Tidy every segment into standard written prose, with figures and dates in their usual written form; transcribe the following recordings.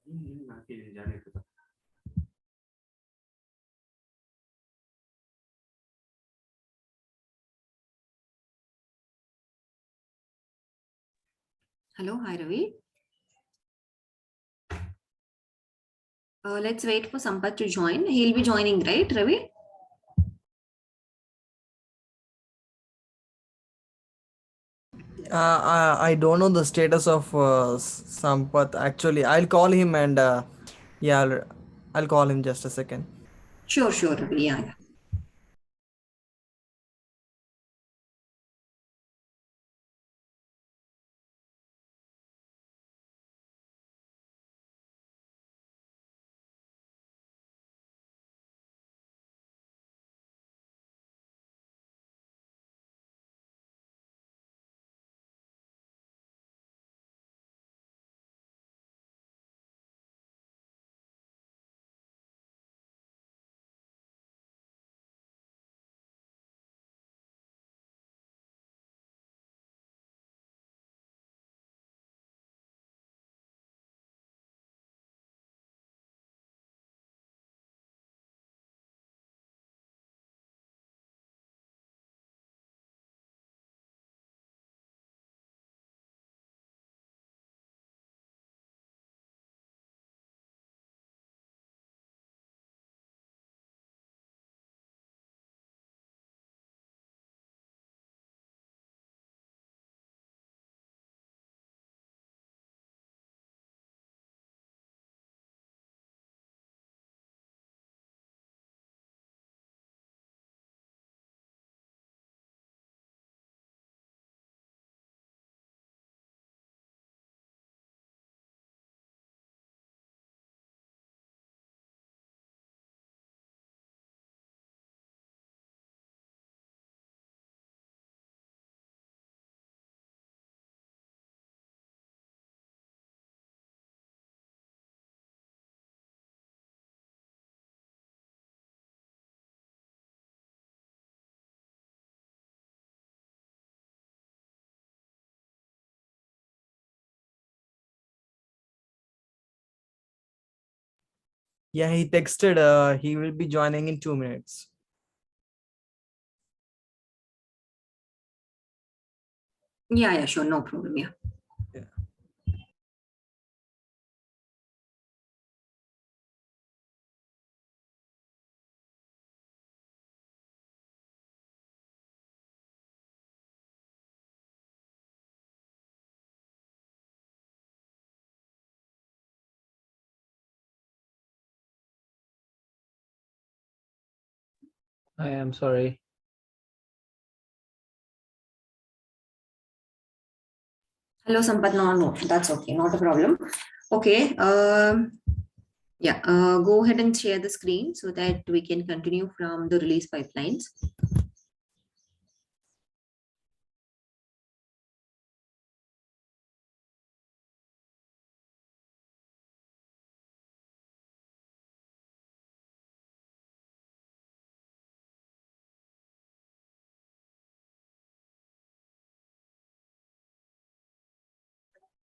Hello, hi Ravi. Let's wait for Sampath to join. He'll be joining, right, Ravi? I don't know the status of Sampath. Actually, I'll call him and yeah, I'll call him just a second. Sure, Ravi. Yeah. Yeah, he texted. He will be joining in 2 minutes. Yeah, sure. No problem. Yeah. Yeah. I am sorry. Hello, Sampath. No, that's okay. Not a problem. Okay. Yeah. Go ahead and share the screen so that we can continue from the release pipelines.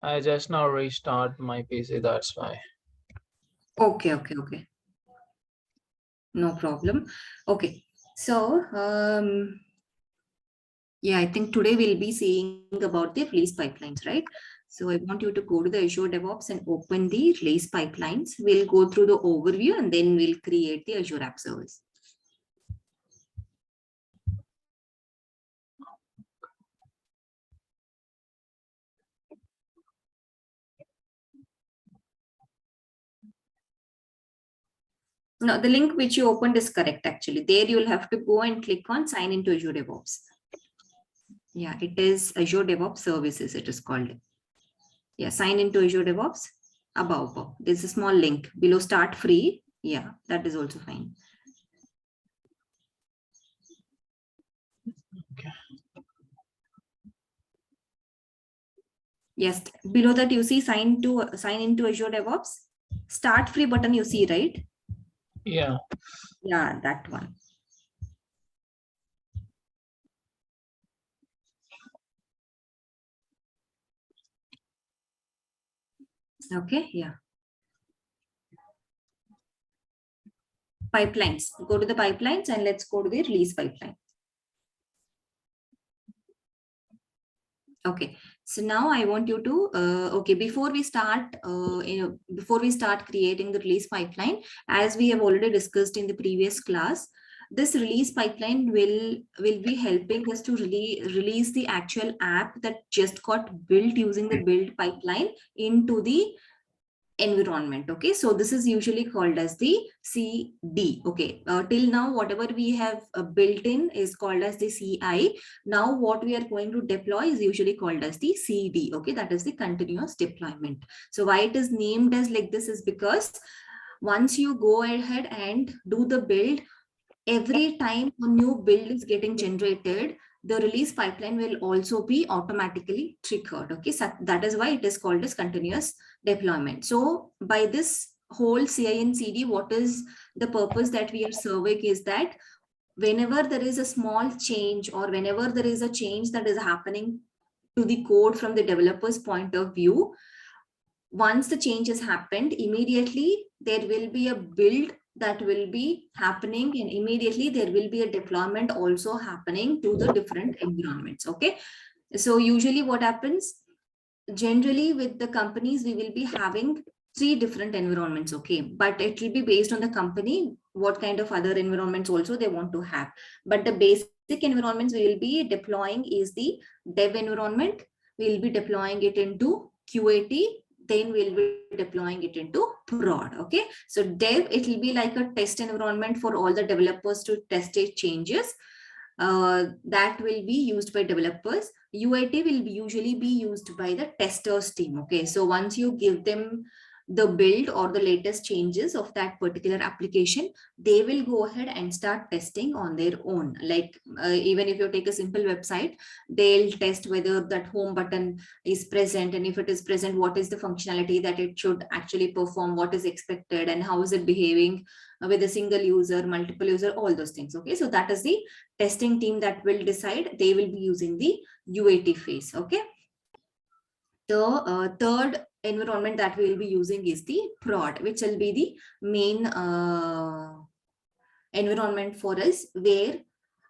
I just now restart my PC, that's why. Okay. No problem. Okay. So, yeah, I think today we'll be seeing about the release pipelines, right? So I want you to go to the Azure DevOps and open the release pipelines. We'll go through the overview and then we'll create the Azure App Service. No, the link which you opened is correct actually. There you'll have to go and click on sign into Azure DevOps. Yeah, it is Azure DevOps Services, it is called. Yeah, sign into Azure DevOps. Above. There's a small link below start free. Yeah, that is also fine. Okay. Yes, below that you see sign into Azure DevOps. Start free button you see, right? Yeah. Yeah, that one. Okay, yeah. Pipelines. Go to the pipelines and let's go to the release pipeline. Okay, so now I want you to, okay, before we start creating the release pipeline, as we have already discussed in the previous class, this release pipeline will be helping us to release the actual app that just got built using the build pipeline into the environment. Okay, so this is usually called as the CD. Okay, till now whatever we have built in is called as the CI. Now what we are going to deploy is usually called as the CD. Okay, that is the continuous deployment. So why it is named as like this is because once you go ahead and do the build, every time a new build is getting generated, the release pipeline will also be automatically triggered. Okay, so that is why it is called as continuous deployment. So by this whole CI and CD, what is the purpose that we are serving is that whenever there is a small change or whenever there is a change that is happening to the code from the developer's point of view, once the change has happened, immediately there will be a build that will be happening, and immediately there will be a deployment also happening to the different environments. Okay, so usually what happens, generally with the companies, we will be having 3 different environments. Okay, but it will be based on the company what kind of other environments also they want to have, but the basic environments we will be deploying is the dev environment. We will be deploying it into QAT, then we'll be deploying it into prod. Okay, so dev, it will be like a test environment for all the developers to test its changes. That will be used by developers. UAT will usually be used by the testers team. Okay, so once you give them the build or the latest changes of that particular application, they will go ahead and start testing on their own. Like even if you take a simple website, they'll test whether that home button is present, and if it is present, what is the functionality that it should actually perform, what is expected, and how is it behaving with a single user, multiple user, all those things. Okay, so that is the testing team that will decide. They will be using the UAT phase. Okay, the third environment that we will be using is the prod, which will be the main environment for us, where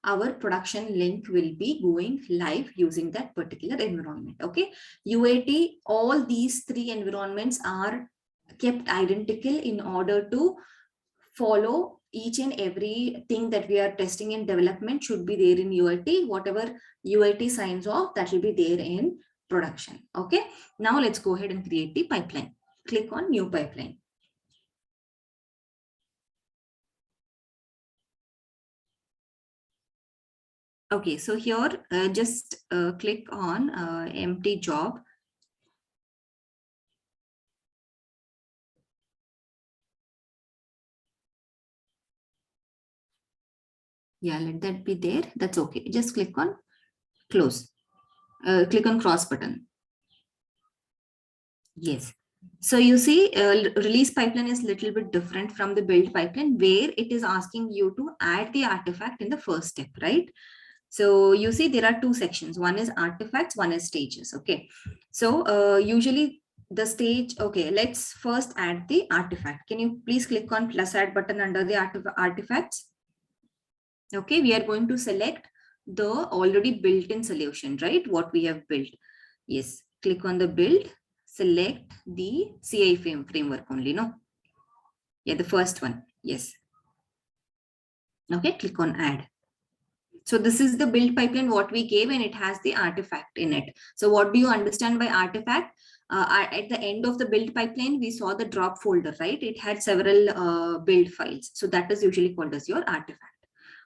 our production link will be going live using that particular environment. Okay, UAT, all these 3 environments are kept identical in order to follow each and every thing that we are testing in development should be there in UAT. Whatever UAT signs off, that will be there in production. Okay, now let's go ahead and create the pipeline. Click on new pipeline. Okay, so here just click on empty job. Yeah, let that be there. That's okay. Just click on close. Click on cross button. Yes. So you see, release pipeline is a little bit different from the build pipeline, where it is asking you to add the artifact in the first step, right? So you see there are 2 sections. One is artifacts, one is stages. Okay. So usually the stage, okay, let's first add the artifact. Can you please click on plus add button under the artifacts? Okay, we are going to select the already built-in solution, right? What we have built. Yes, click on the build, select the CI framework only, no? Yeah, the first one, yes. Okay, click on add. So this is the build pipeline what we gave, and it has the artifact in it. So what do you understand by artifact? At the end of the build pipeline, we saw the drop folder, right? It had several build files. So that is usually called as your artifact.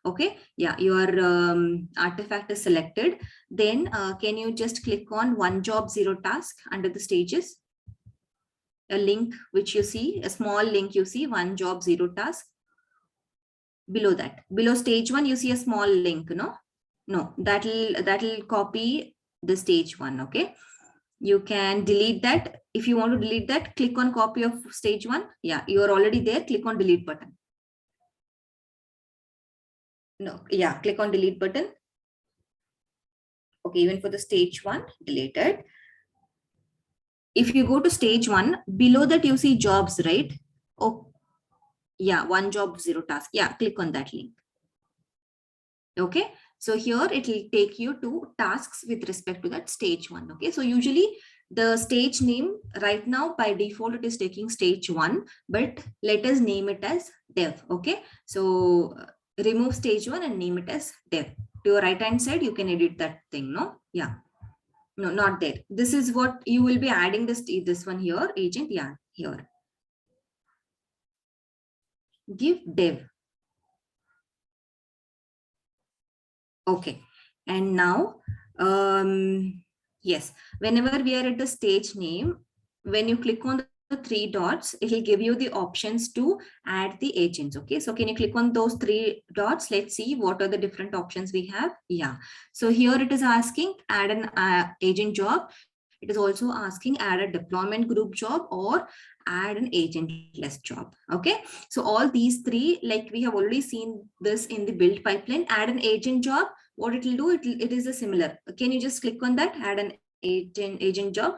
Okay, yeah, your artifact is selected. Then can you just click on one job, 0 task under the stages? A link which you see, a small link you see, one job, 0 task. Below that, below stage 1, you see a small link, no? No, that'll copy the stage 1. Okay, you can delete that. If you want to delete that, click on copy of stage 1. Yeah, you are already there. Click on delete button. No, yeah, click on delete button. Okay, even for the stage 1, deleted. If you go to stage 1, below that you see jobs, right? Oh, Yeah, one job, zero task. Yeah, click on that link. Okay, so here it will take you to tasks with respect to that stage 1. Okay, so usually the stage name right now by default it is taking stage 1, but let us name it as dev. Okay, so remove stage 1 and name it as dev. To your right hand side you can edit that thing. No, yeah, no, not there. This is what you will be adding, this one here, agent. Yeah, here give dev. Okay, and now yes, whenever we are at the stage name, when you click on the 3 dots, it will give you the options to add the agents. Okay, so can you click on those 3 dots? Let's see what are the different options we have. Yeah, so here it is asking add an agent job. It is also asking add a deployment group job or add an agentless job. Okay, so all these 3, like we have already seen this in the build pipeline. Add an agent job, what it will do, it is a similar. Can you just click on that, add an agent job?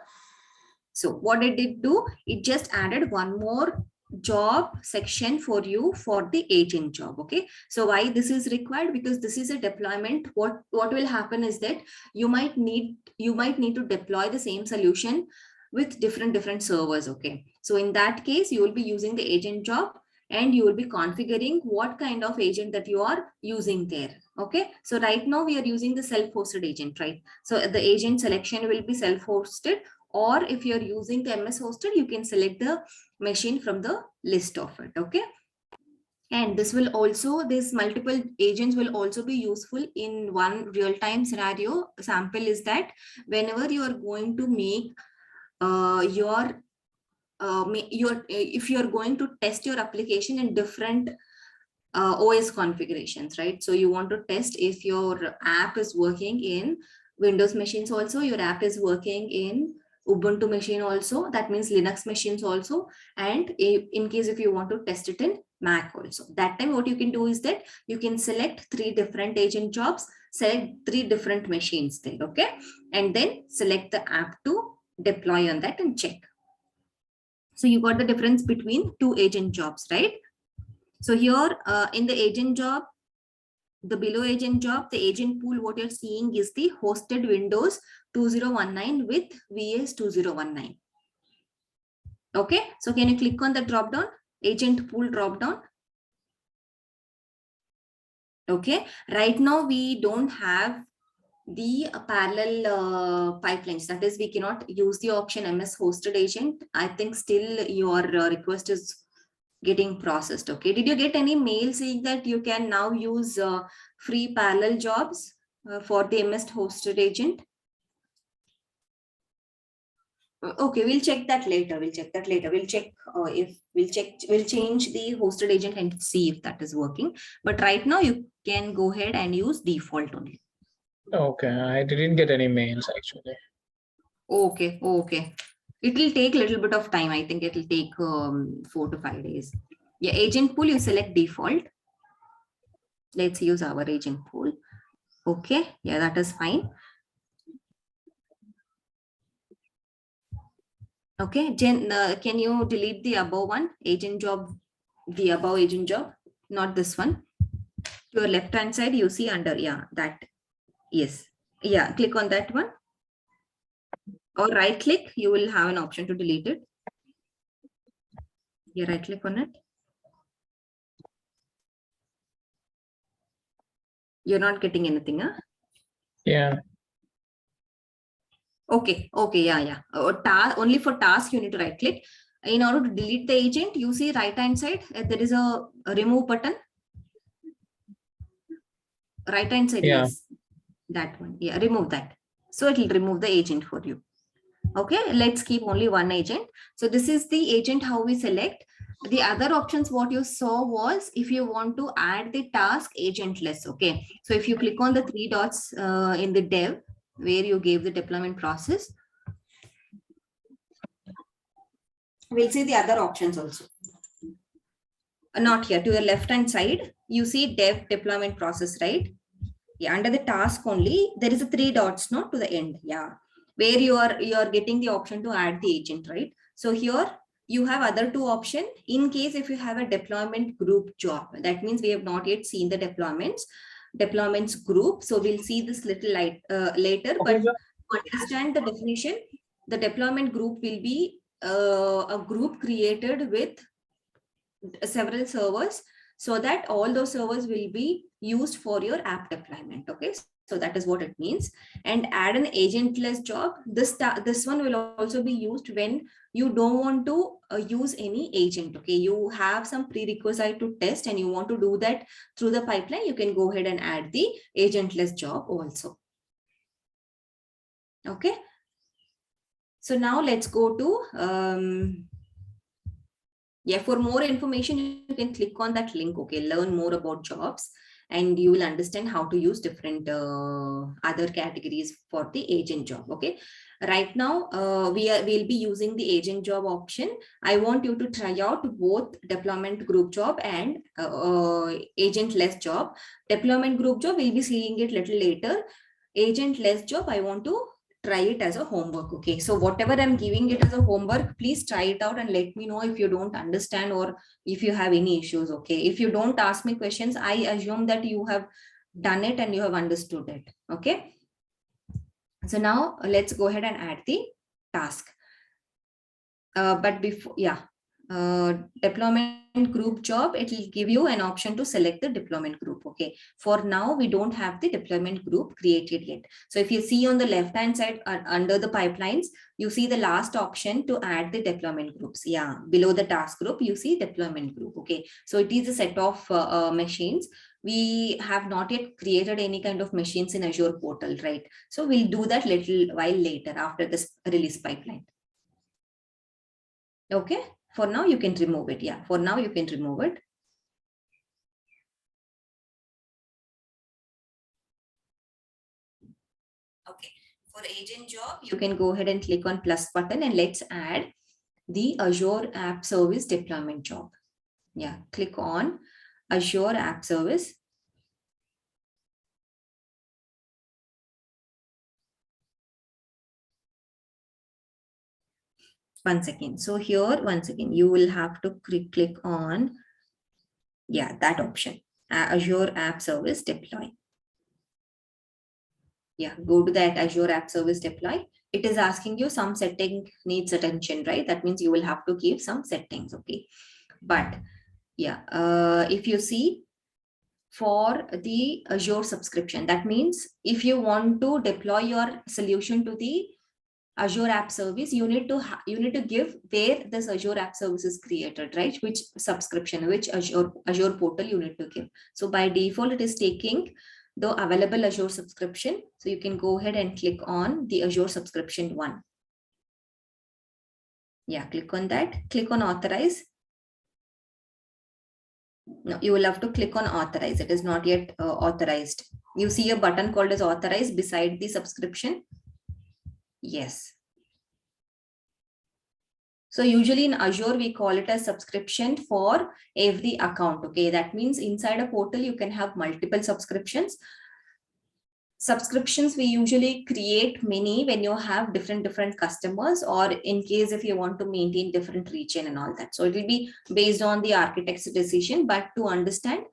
So what it did do, it just added one more job section for you for the agent job. Okay, so why this is required? Because this is a deployment. What will happen is that you might need to deploy the same solution with different servers. Okay, so in that case you will be using the agent job and you will be configuring what kind of agent that you are using there. Okay, so right now we are using the self-hosted agent, right? So the agent selection will be self-hosted, or if you're using the MS hosted, you can select the machine from the list of it. Okay, and this will also, these multiple agents will also be useful in one real-time scenario. Sample is that whenever you are going to make if you're going to test your application in different OS configurations, right? So you want to test if your app is working in Windows machines also, your app is working in Ubuntu machine also, that means Linux machines also, and in case if you want to test it in Mac also, that time what you can do is that you can select 3 different agent jobs, select 3 different machines there. Okay, and then select the app to deploy on that and check. So you got the difference between 2 agent jobs, right? So here in the agent job, the below agent job, the agent pool, what you're seeing is the hosted Windows 2019 with VS 2019. Okay, so can you click on the drop down, agent pool drop down? Okay, right now we don't have the parallel pipelines, that is we cannot use the option MS hosted agent. I think still your request is getting processed. Okay, did you get any mail saying that you can now use free parallel jobs for the MS hosted agent? Okay, we'll check that later. We'll check if we'll change the hosted agent and see if that is working. But right now you can go ahead and use default only. Okay, I didn't get any mails actually. Okay, okay. It will take a little bit of time. I think it will take 4 to 5 days. Yeah, agent pool, you select default. Let's use our agent pool. Okay, yeah, that is fine. Okay, Jen, can you delete the above one, agent job, the above agent job, not this one. To your left hand side, you see under, yeah, that, yes. Yeah, click on that one. Or right click, you will have an option to delete it. Yeah, right click on it. You're not getting anything, huh? Yeah. Okay, okay, yeah. Only for task, you need to right click. In order to delete the agent, you see right hand side, there is a remove button. Right hand side, Yeah. yes, that one. Yeah, remove that. So it will remove the agent for you. Okay, let's keep only one agent. So this is the agent how we select. The other options what you saw was if you want to add the task agentless. Okay, so if you click on the 3 dots in the dev where you gave the deployment process, we'll see the other options also. Not here, to the left hand side, you see dev deployment process, right? Yeah, under the task only, there is a 3 dots, not to the end. Yeah, where you are getting the option to add the agent, right? So here you have other two options. In case if you have a deployment group job, that means we have not yet seen the deployments group. So we'll see this little later, Okay, but sir. to understand the definition, the deployment group will be a group created with several servers, so that all those servers will be used for your app deployment. Okay, so that is what it means. And add an agentless job. This one will also be used when you don't want to use any agent. Okay, you have some prerequisite to test and you want to do that through the pipeline, you can go ahead and add the agentless job also. Okay, so now let's go to yeah, for more information, you can click on that link. Okay, learn more about jobs, and you will understand how to use different other categories for the agent job. Okay, right now we'll be using the agent job option. I want you to try out both deployment group job and agentless job. Deployment group job, we'll be seeing it little later. Agentless job, I want to try it as a homework. Okay, so whatever I'm giving it as a homework, please try it out and let me know if you don't understand or if you have any issues. Okay, if you don't ask me questions, I assume that you have done it and you have understood it. Okay, so now let's go ahead and add the task. But before, yeah, deployment group job, it will give you an option to select the deployment group. Okay, for now we don't have the deployment group created yet. So if you see on the left hand side under the pipelines, you see the last option to add the deployment groups. Yeah, below the task group you see deployment group. Okay, so it is a set of machines. We have not yet created any kind of machines in Azure portal, right? So we'll do that little while later after this release pipeline. Okay, for now you can remove it. Yeah, for now you can remove it. Okay, for agent job, you can go ahead and click on plus button and let's add the Azure App Service deployment job. Yeah, click on Azure App Service. Once again, so here once again you will have to click on, yeah, that option, Azure App Service deploy. Yeah, go to that Azure App Service deploy. It is asking you some setting needs attention, right? That means you will have to give some settings. Okay, but yeah, if you see for the Azure subscription, that means if you want to deploy your solution to the Azure App Service, you need to give where this Azure App Service is created, right? Which subscription, which Azure portal you need to give. So by default, it is taking the available Azure subscription. So you can go ahead and click on the Azure subscription one. Yeah, click on that. Click on authorize. No, you will have to click on authorize. It is not yet authorized. You see a button called as authorize beside the subscription. Yes. So usually in Azure, we call it a subscription for every account. Okay, that means inside a portal, you can have multiple subscriptions. Subscriptions, we usually create many when you have different customers, or in case if you want to maintain different region and all that. So it will be based on the architect's decision, but to understand,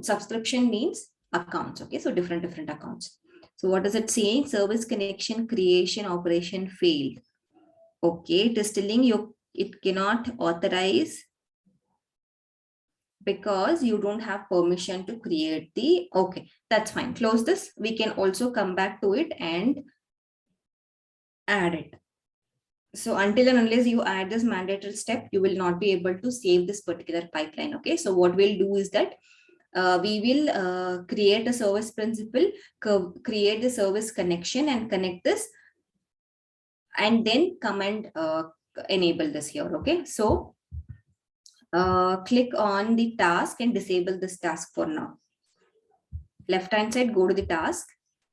subscription means accounts. Okay, so different accounts. So what is it saying? Service connection creation operation failed. Okay, it is telling you it cannot authorize because you don't have permission to create the, okay, that's fine. Close this. We can also come back to it and add it. So until and unless you add this mandatory step, you will not be able to save this particular pipeline. Okay, so what we'll do is that we will create a service principal, create the service connection and connect this, and then come and enable this here. Okay, so click on the task and disable this task for now. Left hand side, go to the task.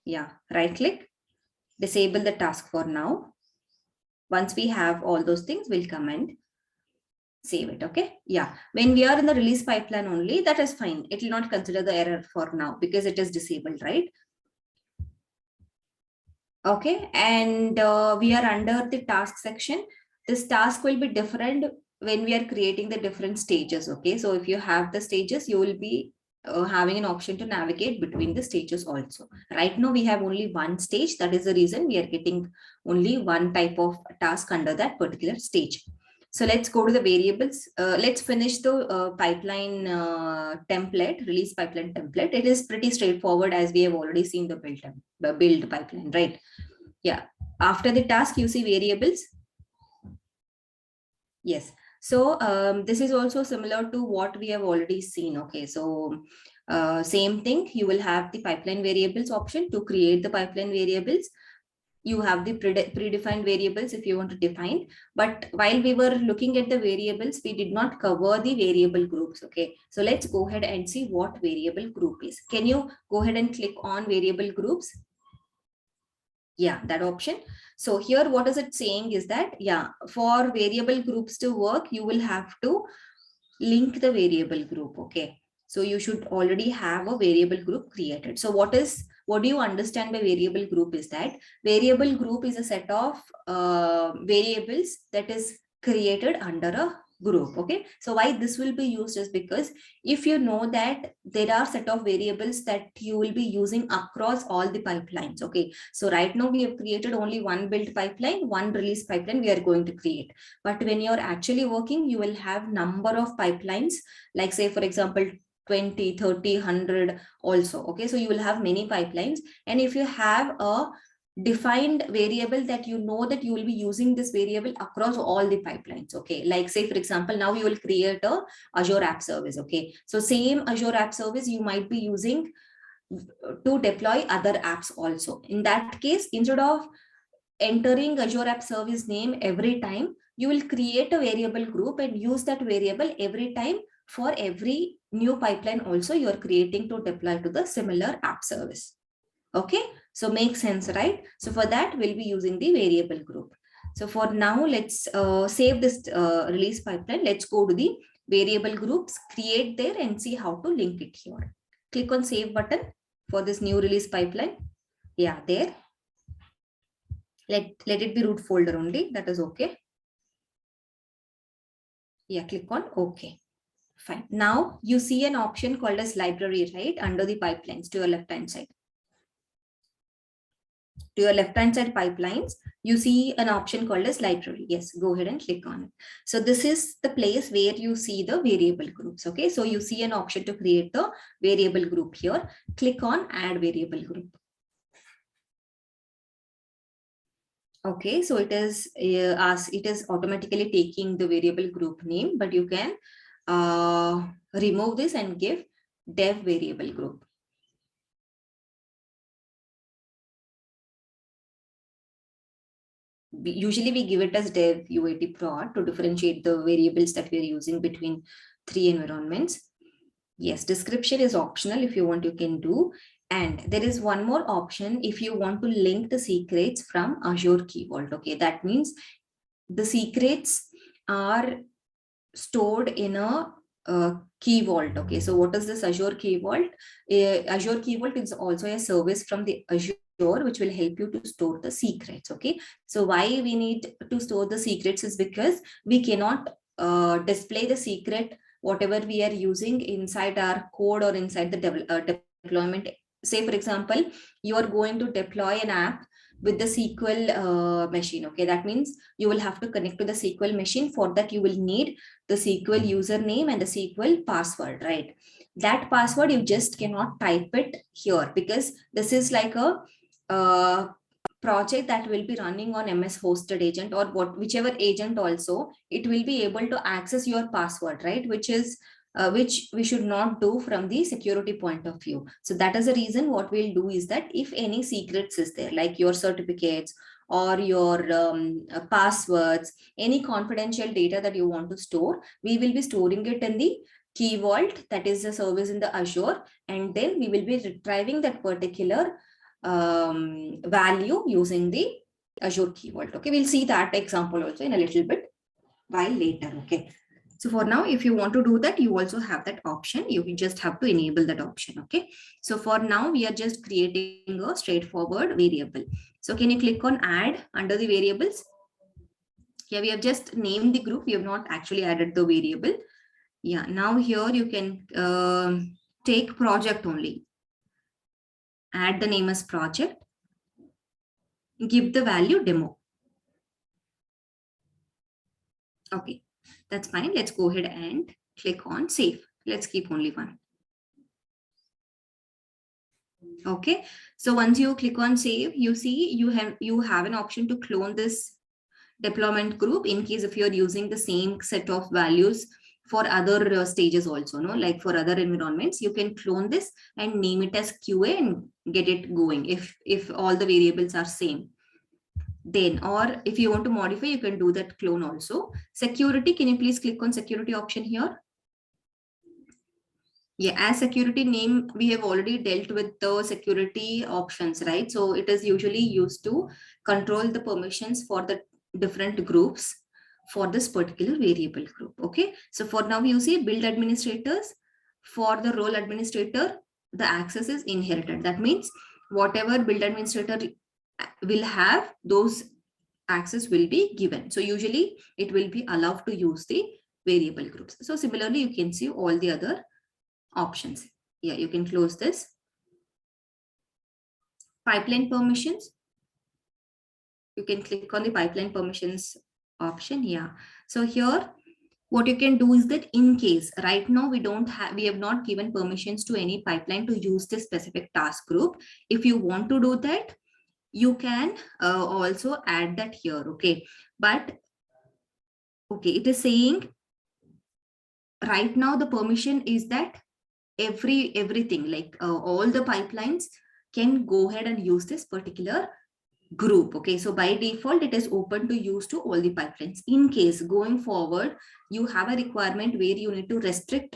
Yeah, right click, disable the task for now. Once we have all those things, we'll come and save it. Okay, yeah, when we are in the release pipeline only, that is fine. It will not consider the error for now because it is disabled, right? Okay, and we are under the task section. this task will be different when we are creating the different stages. Okay, so if you have the stages, you will be having an option to navigate between the stages also. Right now we have only one stage. That is the reason we are getting only one type of task under that particular stage. So let's go to the variables. Let's finish the pipeline template, release pipeline template. It is pretty straightforward, as we have already seen the build pipeline, right? Yeah. After the task, you see variables. Yes. So this is also similar to what we have already seen. Okay. So same thing, you will have the pipeline variables option to create the pipeline variables. You have the predefined variables if you want to define. But while we were looking at the variables, we did not cover the variable groups. Okay. So let's go ahead and see what variable group is. Can you go ahead and click on variable groups? Yeah, that option. So here, what is it saying is that, yeah, for variable groups to work, you will have to link the variable group. Okay. So you should already have a variable group created. So what do you understand by variable group is that variable group is a set of variables that is created under a group. Okay. So why this will be used is because if you know that there are set of variables that you will be using across all the pipelines. Okay. So right now we have created only one build pipeline, one release pipeline we are going to create. But when you're actually working, you will have number of pipelines, like say, for example, 20, 30, 100 also. Okay. So you will have many pipelines. And if you have a defined variable that you know that you will be using this variable across all the pipelines. Okay. Like say, for example, now you will create a Azure app service. Okay. So same Azure app service you might be using to deploy other apps also. In that case, instead of entering Azure app service name every time, you will create a variable group and use that variable every time for every new pipeline also you are creating to deploy to the similar app service. Okay, so makes sense, right? So for that, we'll be using the variable group. So for now, let's save this release pipeline. Let's go to the variable groups, create there and see how to link it here. Click on save button for this new release pipeline. Yeah, there. Let it be root folder only. That is okay. Yeah, click on OK. Fine. Now you see an option called as library, right? Under the pipelines to your left-hand side. To your left-hand side pipelines, you see an option called as library. Yes, go ahead and click on it. So this is the place where you see the variable groups. Okay, so you see an option to create the variable group here. Click on add variable group. Okay, so it is automatically taking the variable group name, but you can remove this and give dev variable group. Usually we give it as dev UAT prod to differentiate the variables that we're using between 3 environments. Yes, description is optional. If you want, you can do. And there is one more option if you want to link the secrets from Azure Key Vault. Okay, that means the secrets are stored in a Key Vault. Okay, so what is this Azure Key Vault? Azure Key Vault is also a service from the Azure which will help you to store the secrets. Okay, so why we need to store the secrets is because we cannot display the secret whatever we are using inside our code or inside the deployment. Say, for example, you are going to deploy an app with the SQL machine. Okay, that means you will have to connect to the SQL machine. For that, you will need the SQL username and the SQL password, right? That password you just cannot type it here because this is like a project that will be running on MS hosted agent or whichever agent also, it will be able to access your password, right? Which we should not do from the security point of view. So that is the reason what we'll do is that if any secrets is there, like your certificates or your passwords, any confidential data that you want to store, we will be storing it in the Key Vault, that is the service in the Azure, and then we will be retrieving that particular value using the Azure Key Vault. Okay, we'll see that example also in a little bit while later. Okay, so for now, if you want to do that, you also have that option. You just have to enable that option. Okay, so for now, we are just creating a straightforward variable. So can you click on add under the variables? Yeah, we have just named the group. We have not actually added the variable. Yeah, now here you can take project only. Add the name as project. Give the value demo. Okay, that's fine. Let's go ahead and click on save. Let's keep only one. Okay, so once you click on save, you see you have an option to clone this deployment group in case if you're using the same set of values for other stages also, no, like for other environments, you can clone this and name it as QA and get it going if all the variables are same. Then, or if you want to modify, you can do that clone also. Security, can you please click on security option here? Yeah, as security name, we have already dealt with the security options, right? So it is usually used to control the permissions for the different groups for this particular variable group. Okay, so for now you see build administrators. For the role administrator, the access is inherited. That means whatever build administrator will have, those access will be given. So usually it will be allowed to use the variable groups. So similarly, you can see all the other options. Yeah, you can close this. Pipeline permissions. You can click on the pipeline permissions option. Yeah. So here, what you can do is that in case right now we have not given permissions to any pipeline to use this specific task group. If you want to do that, you can also add that here. Okay. But okay, it is saying right now the permission is that everything like all the pipelines can go ahead and use this particular group. Okay, so by default it is open to use to all the pipelines. In case going forward you have a requirement where you need to restrict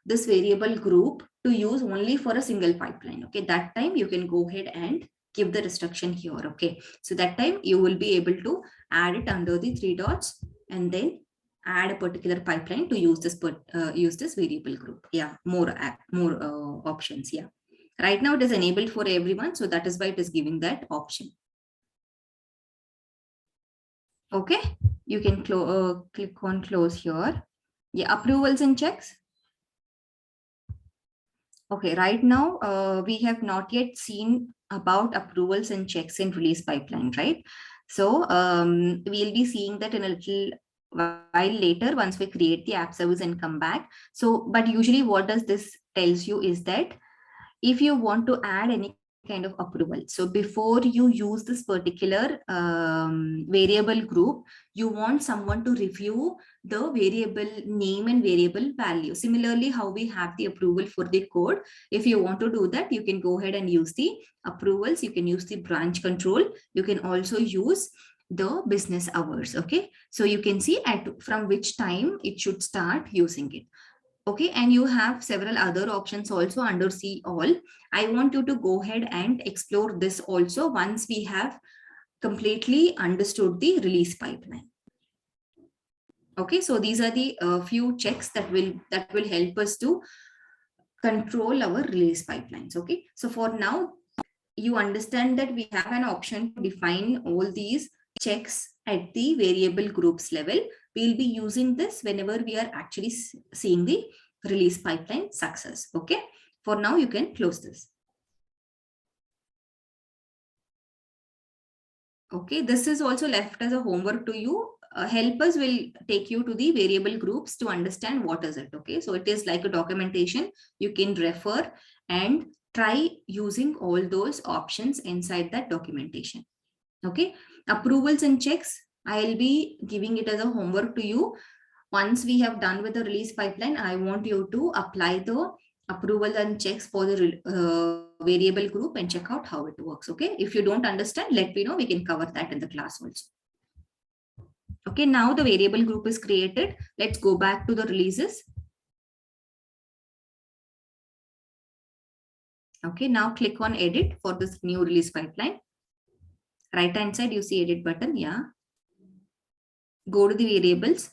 this variable group to use only for a single pipeline, okay, that time you can go ahead and give the restriction here. Okay, so that time you will be able to add it under the three dots and then add a particular pipeline to use this variable group. Yeah, more options. Yeah, right now it is enabled for everyone, so that is why it is giving that option. Okay, you can click on close here. Yeah, approvals and checks. Okay, right now we have not yet seen about approvals and checks in release pipeline, right? So we'll be seeing that in a little while later once we create the app service and come back. So, but usually what does this tells you is that if you want to add any kind of approval, so before you use this particular variable group, you want someone to review the variable name and variable value. Similarly, how we have the approval for the code, if you want to do that, you can go ahead and use the approvals. You can use the branch control. You can also use the business hours. Okay, so you can see from which time it should start using it. Okay, and you have several other options also under see all. I want you to go ahead and explore this also once we have completely understood the release pipeline. Okay, so these are the few checks that will help us to control our release pipelines. Okay, so for now you understand that we have an option to define all these checks at the variable groups level. We'll be using this whenever we are actually seeing the release pipeline success. Okay, for now you can close this. Okay, this is also left as a homework to you. Helpers will take you to the variable groups to understand what is it. Okay, so it is like a documentation. You can refer and try using all those options inside that documentation. Okay, approvals and checks, I'll be giving it as a homework to you. Once we have done with the release pipeline, I want you to apply the approval and checks for the variable group and check out how it works. Okay, if you don't understand, let me know. We can cover that in the class also. Okay, now the variable group is created. Let's go back to the releases. Okay, now click on edit for this new release pipeline. Right hand side, you see edit button. Yeah. Go to the variables.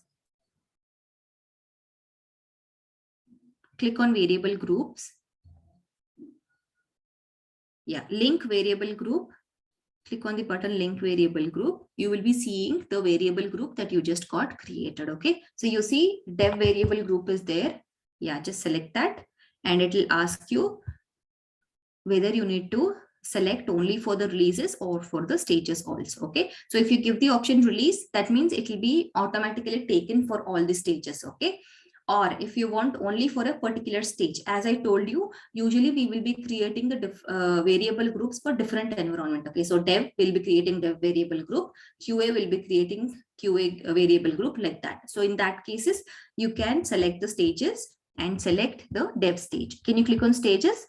Click on variable groups. Yeah, link variable group click on the button link variable group, you will be seeing the variable group that you just got created. Okay, so you see dev variable group is there. Yeah, just select that and it will ask you whether you need to select only for the releases or for the stages also. Okay, so if you give the option release, that means it will be automatically taken for all the stages. Okay, or if you want only for a particular stage, as I told you, usually we will be creating the variable groups for different environment. Okay, so dev will be creating dev variable group, QA will be creating QA variable group, like that. So in that cases, you can select the stages and select the dev stage. Can you click on stages?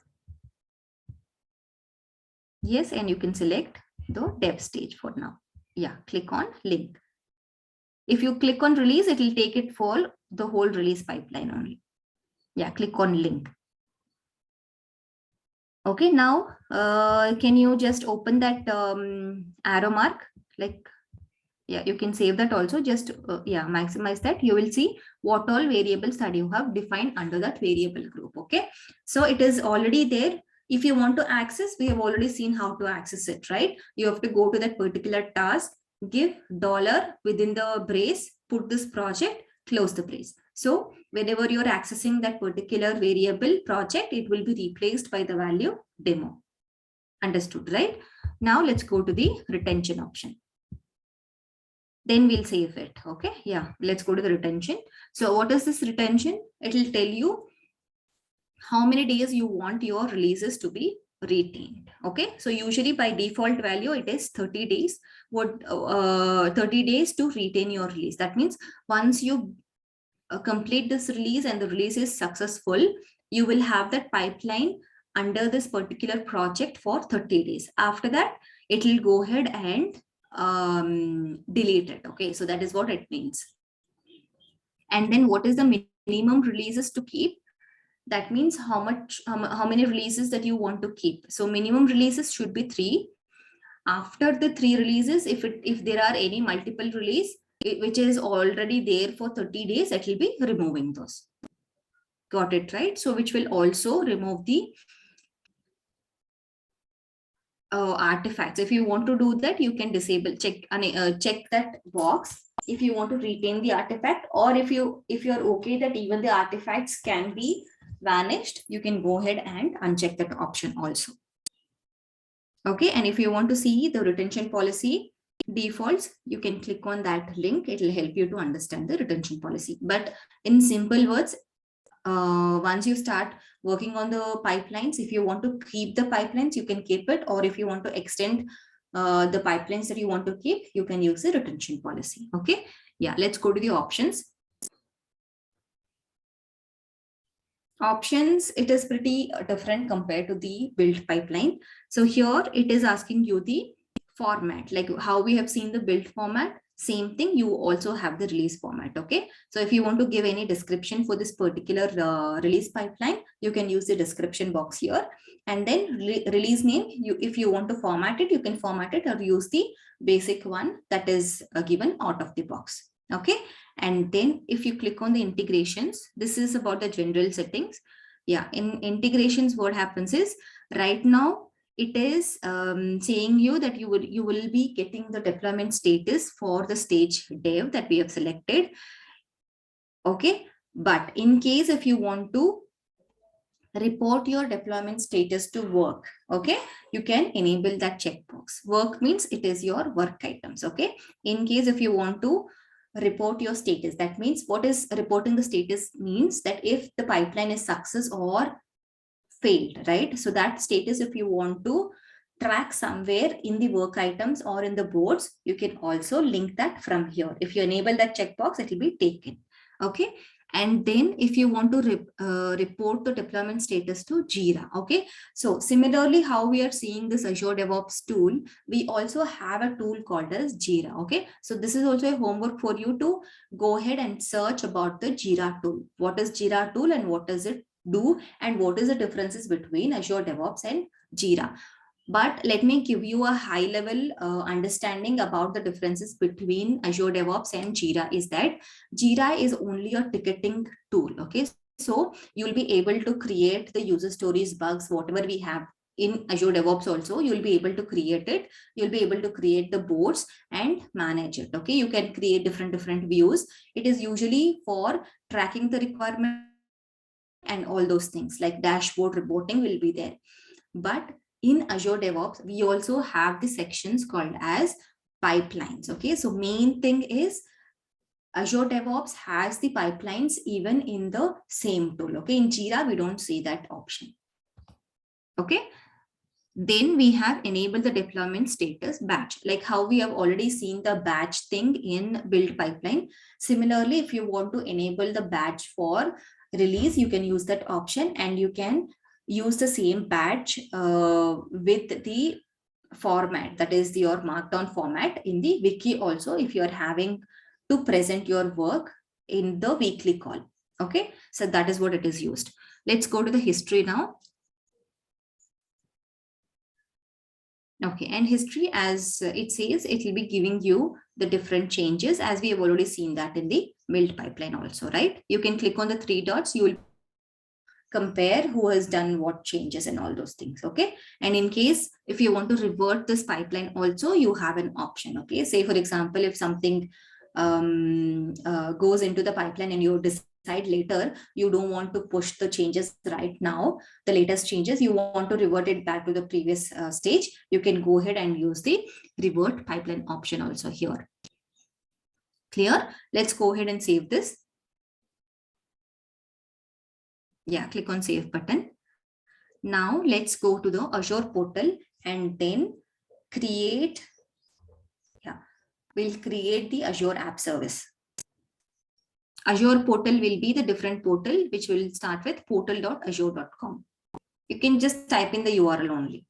Yes, and you can select the dev stage for now. Yeah, click on link. If you click on release, it will take it for the whole release pipeline only. Yeah, click on link. Okay, now can you just open that arrow mark? Like, yeah, you can save that also. Just yeah, maximize that. You will see what all variables that you have defined under that variable group. Okay, so it is already there. If you want to access, we have already seen how to access it, right? You have to go to that particular task, give $ within the brace, put this project, close the brace. So whenever you're accessing that particular variable project, it will be replaced by the value demo. Understood, right? Now let's go to the retention option. Then we'll save it. Okay, yeah, let's go to the retention. So what is this retention? It will tell you how many days you want your releases to be retained. Okay, so usually by default value it is 30 days. What 30 days to retain your release. That means once you complete this release and the release is successful, you will have that pipeline under this particular project for 30 days. After that, it will go ahead and delete it. Okay, so that is what it means. And then what is the minimum releases to keep? That means how many releases that you want to keep. So minimum releases should be 3. After the 3 releases, if there are any multiple release which is already there for 30 days, it will be removing those. Got it, right? So which will also remove the artifacts. If you want to do that, you can disable, check that box if you want to retain the artifact, or if you're okay that even the artifacts can be vanished, you can go ahead and uncheck that option also. Okay, and if you want to see the retention policy defaults, you can click on that link. It will help you to understand the retention policy. But in simple words, once you start working on the pipelines, if you want to keep the pipelines, you can keep it, or if you want to extend the pipelines that you want to keep, you can use the retention policy. Okay, yeah, let's go to the options. Options, it is pretty different compared to the build pipeline. So here it is asking you the format, like how we have seen the build format. Same thing, you also have the release format. Okay, so if you want to give any description for this particular release pipeline, you can use the description box here. And then release name, if you want to format it, you can format it or use the basic one that is given out of the box. Okay, and then if you click on the integrations, this is about the general settings. Yeah, in integrations, what happens is right now it is saying you that you will be getting the deployment status for the stage dev that we have selected. Okay, but in case if you want to report your deployment status to work, okay, you can enable that checkbox. Work means it is your work items. Okay, in case if you want to report your status, that means what is reporting the status means that if the pipeline is success or failed, right? So that status, if you want to track somewhere in the work items or in the boards, you can also link that from here. If you enable that checkbox, it will be taken. Okay, and then if you want to report the deployment status to Jira. Okay, so similarly how we are seeing this Azure DevOps tool, we also have a tool called as Jira. Okay, so this is also a homework for you to go ahead and search about the Jira tool. What is Jira tool and what does it do, and what is the differences between Azure DevOps and Jira? But let me give you a high level understanding about the differences between Azure DevOps and Jira. Is that Jira is only a ticketing tool. Okay, so you'll be able to create the user stories, bugs, whatever we have in Azure DevOps also, you'll be able to create it. You'll be able to create the boards and manage it. Okay, you can create different views. It is usually for tracking the requirement and all those things, like dashboard reporting will be there. But in Azure DevOps, we also have the sections called as pipelines. Okay, so main thing is Azure DevOps has the pipelines even in the same tool. Okay, in Jira, we don't see that option. Okay, then we have enabled the deployment status batch, like how we have already seen the batch thing in build pipeline. Similarly, if you want to enable the batch for release, you can use that option, and you can use the same batch with the format, that is your markdown format in the wiki also, if you are having to present your work in the weekly call. Okay, so that is what it is used. Let's go to the history now. Okay, and history, as it says, it will be giving you the different changes, as we have already seen that in the build pipeline also, right? You can click on the 3 dots, you will compare who has done what changes and all those things. Okay, and in case if you want to revert this pipeline also, you have an option. Okay, say for example, if something goes into the pipeline and you decide later you don't want to push the changes right now, the latest changes, you want to revert it back to the previous stage, you can go ahead and use the revert pipeline option also here. Clear? Let's go ahead and save this. Yeah, click on save button. Now let's go to the Azure portal and then create, we'll create the Azure app service. Azure portal will be the different portal, which will start with portal.azure.com. You can just type in the URL only.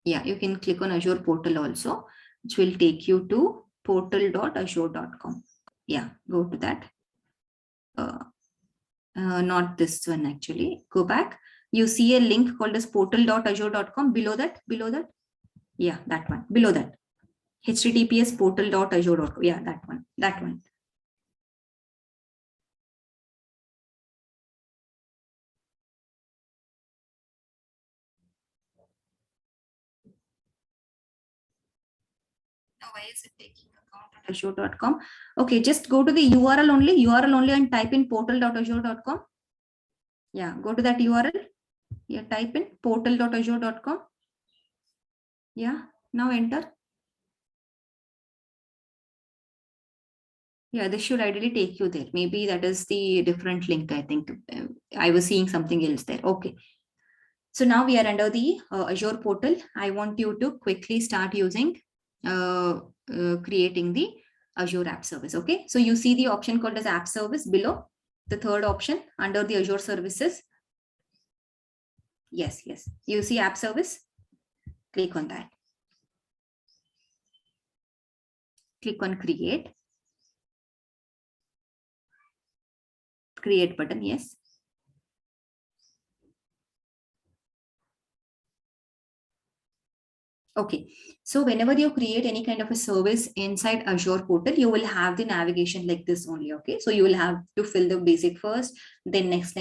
Yeah, you can click on Azure portal also, which will take you to portal.azure.com. Yeah, go to that. Not this one actually. Go back. You see a link called as portal.azure.com. Below that. Yeah, that one. Below that. HTTPS portal.azure.com. Yeah, that one. Now, why is it taking account at azure.com? Okay, just go to the URL only and type in portal.azure.com. Yeah, go to that URL. Yeah, type in portal.azure.com. Yeah, now enter. Yeah, this should ideally take you there. Maybe that is the different link, I think. I was seeing something else there. Okay. So now we are under the Azure portal. I want you to quickly start using, creating the Azure app service. Okay. So you see the option called as app service below, the third option under the Azure services. Yes. You see app service. Click on that. Click on create. Create button. Yes. Okay, so whenever you create any kind of a service inside Azure portal, you will have the navigation like this only. Okay, so you will have to fill the basic first, then next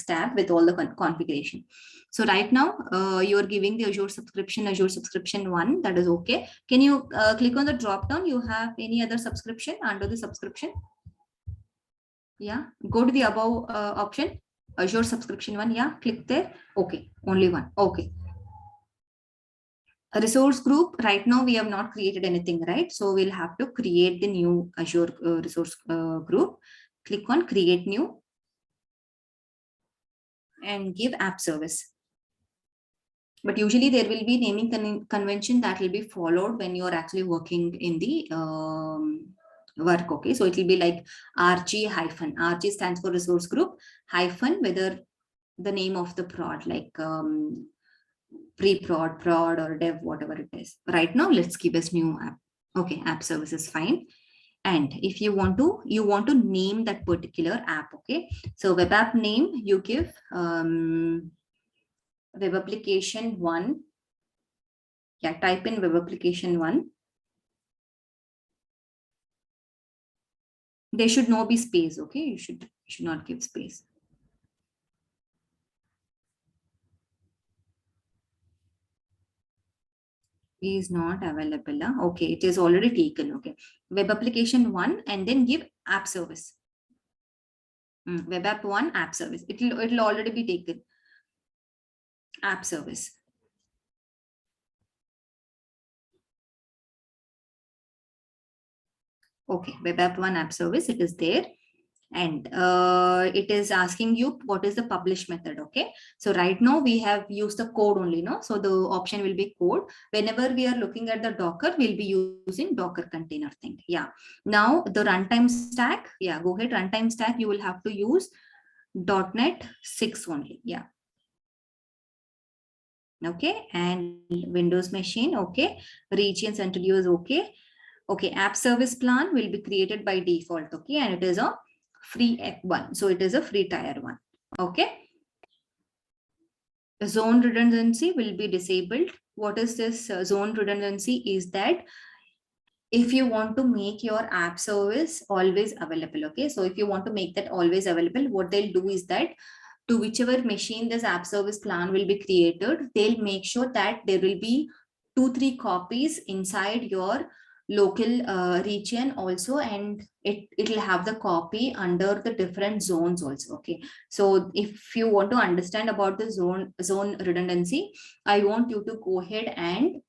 tab with all the configuration. So right now you are giving the Azure subscription 1, that is okay. Can you click on the drop down? You have any other subscription under the subscription? Yeah, go to the above option, Azure subscription 1. Yeah, click there. Okay, only one. Okay. A resource group, right now we have not created anything, right? So we'll have to create the new Azure resource group. Click on create new and give app service. But usually there will be naming convention that will be followed when you are actually working in the work. Okay, so it will be like RG hyphen. RG stands for resource group hyphen, whether the name of the prod, like pre-prod, prod, or dev, whatever it is. Right now, let's keep this new app. Okay, app service is fine. And if you want to name that particular app. Okay, so web app name, you give web application 1. Yeah, type in web application 1. There should not be space. Okay, you should not give space. is not available. Okay, it is already taken. Okay, web application 1 and then give app service. Web app 1 app service. It'll already be taken. App service. Okay, web app 1 app service, it is there. And it is asking you what is the publish method. Okay, so right now we have used the code only, no? So the option will be code. Whenever we are looking at the Docker, we'll be using Docker container thing. Yeah, now the runtime stack, yeah, go ahead. Runtime stack, you will have to use .NET 6 only. Yeah, okay, and Windows machine. Okay, regions introduce. Okay, okay, app service plan will be created by default. Okay, and it is a free one, so it is a free tier one. Okay, zone redundancy will be disabled. What is this zone redundancy? Is that if you want to make your app service always available. Okay, so if you want to make that always available, what they'll do is that to whichever machine this app service plan will be created, they'll make sure that there will be 2-3 copies inside your local region also, and it'll have the copy under the different zones also. Okay, so if you want to understand about the zone redundancy, I want you to go ahead and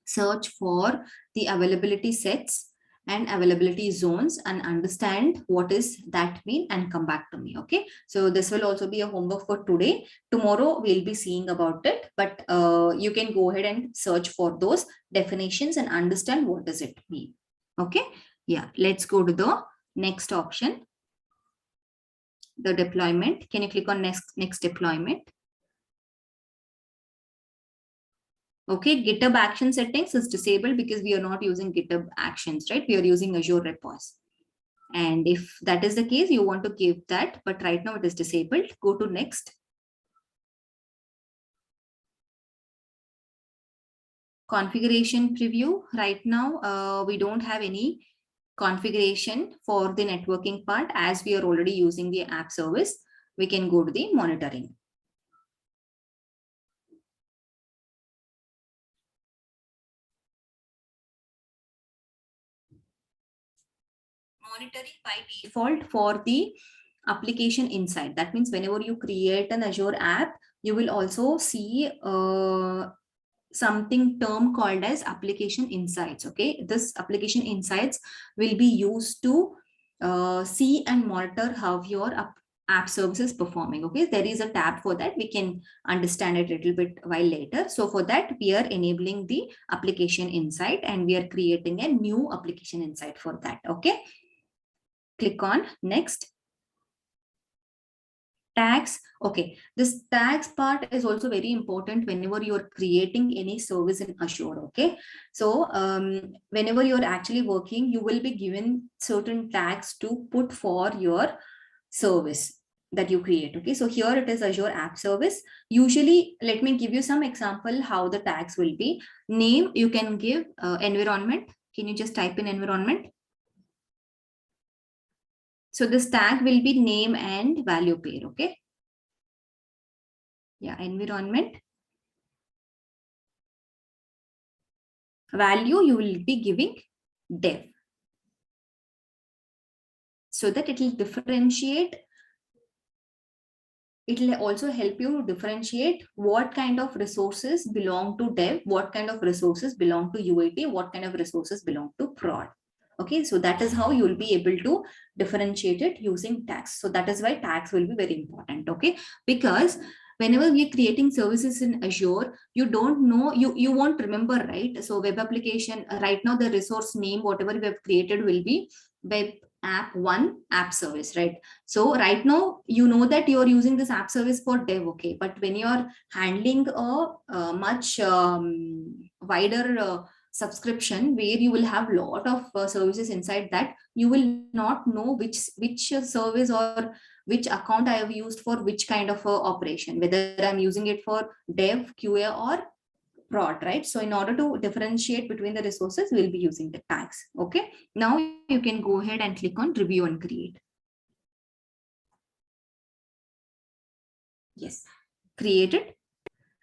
search for the availability sets and availability zones and understand what is that mean and come back to me. Okay, so this will also be a homework for today. Tomorrow we'll be seeing about it, but you can go ahead and search for those definitions and understand what does it mean. Okay, yeah, let's go to the next option, the deployment. Can you click on next deployment? Okay, GitHub action settings is disabled because we are not using GitHub actions, right? We are using Azure repos. And if that is the case, you want to give that, but right now it is disabled. Go to next. Configuration preview. Right now, we don't have any configuration for the networking part as we are already using the app service. We can go to the monitoring. Monitoring by default for the application inside. That means whenever you create an Azure app, you will also see something term called as application insights. Okay, this application insights will be used to see and monitor how your app service is performing. Okay, there is a tab for that. We can understand it a little bit while later. So for that, we are enabling the application insight and we are creating a new application insight for that. Okay, click on next. Tags. Okay, this tags part is also very important whenever you're creating any service in Azure. Okay, so whenever you're actually working, you will be given certain tags to put for your service that you create. Okay, so here it is Azure app service. Usually, let me give you some example how the tags will be. Name, you can give environment. Can you just type in environment? So this tag will be name and value pair. Okay. Yeah, environment. Value you will be giving dev, so that it will differentiate. It will also help you to differentiate what kind of resources belong to dev, what kind of resources belong to UAT, what kind of resources belong to prod. Okay, so that is how you will be able to differentiate it using tags. So that is why tags will be very important. Okay, because whenever we are creating services in Azure, you don't know, you won't remember, right? So web application, right now the resource name, whatever we have created will be web app 1 app service, right? So right now, you know that you're using this app service for dev, okay? But when you're handling a much wider subscription where you will have a lot of services inside that, you will not know which service or which account I have used for which kind of operation, whether I'm using it for dev, QA or prod, right? So in order to differentiate between the resources, we'll be using the tags. Okay, now you can go ahead and click on review and create. Yes, created.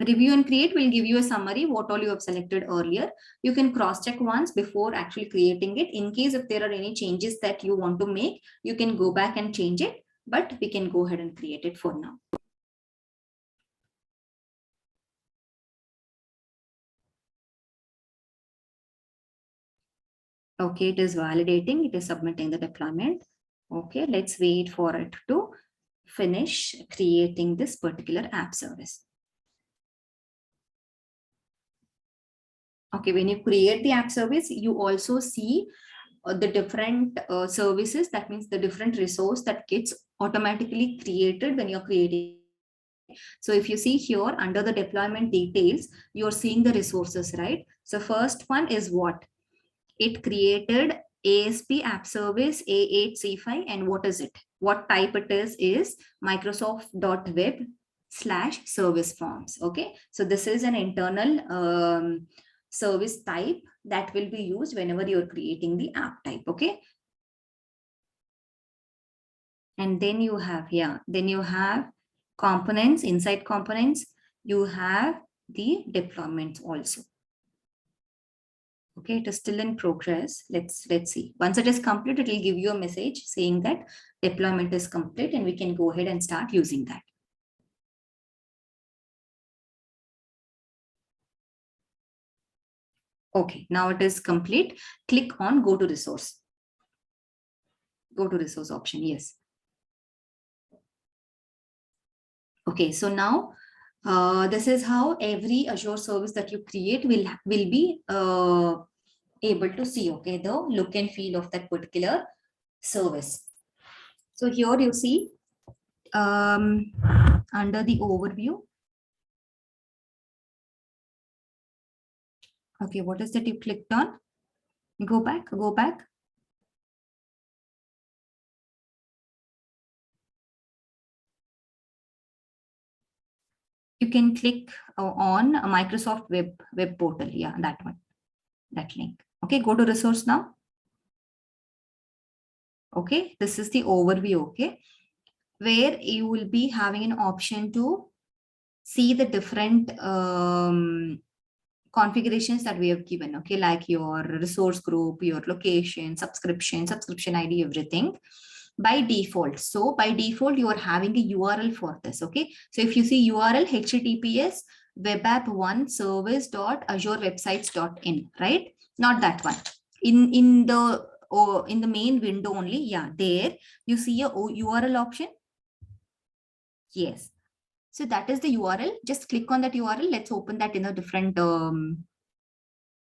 Review and create will give you a summary what all you have selected earlier. You can cross check once before actually creating it. In case if there are any changes that you want to make, you can go back and change it, but we can go ahead and create it for now. Okay, it is validating, it is submitting the deployment. Okay, let's wait for it to finish creating this particular app service. Okay, when you create the app service, you also see the different services. That means the different resource that gets automatically created when you're creating. So if you see here under the deployment details, you're seeing the resources, right? So first one is what? It created ASP app service A8C5, and what is it? What type it is Microsoft.web/service forms. Okay, so this is an internal service type that will be used whenever you're creating the app type. Okay, and then you have components. Inside components you have the deployments also. Okay, it is still in progress. Let's see. Once it is complete, it will give you a message saying that deployment is complete, and we can go ahead and start using that. Okay, now it is complete. Click on go to resource. Go to resource option, yes. Okay, so now this is how every Azure service that you create will be able to see, okay, the look and feel of that particular service. So here you see under the overview. Okay, what is that you clicked on? Go back. You can click on a Microsoft web portal. Yeah, that one, that link. Okay, go to resource now. Okay, this is the overview. Okay, where you will be having an option to see the different configurations that we have given. Okay, like your resource group, your location, subscription ID, everything. By default. So by default, you are having a URL for this. Okay. So if you see URL HTTPS webapp1service.azurewebsites.in, right? Not that one. In the main window only. Yeah, there you see a URL option. Yes. So that is the URL. Just click on that URL. Let's open that in a different.